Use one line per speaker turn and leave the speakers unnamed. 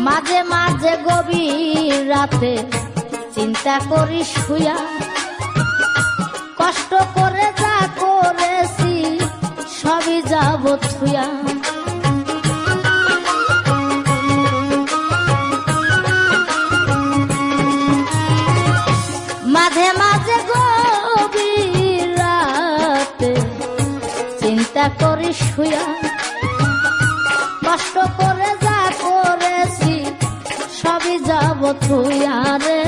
মাঝে মাঝে গভীর রাতে চিন্তা করি শুয়া, কষ্ট করে যা করেছি সবই যাব থুয়া। মাঝে মাঝে গভীর রাতে চিন্তা করি শুয়া, কষ্ট করে যা করেছি সবই যাব থুয়া রে।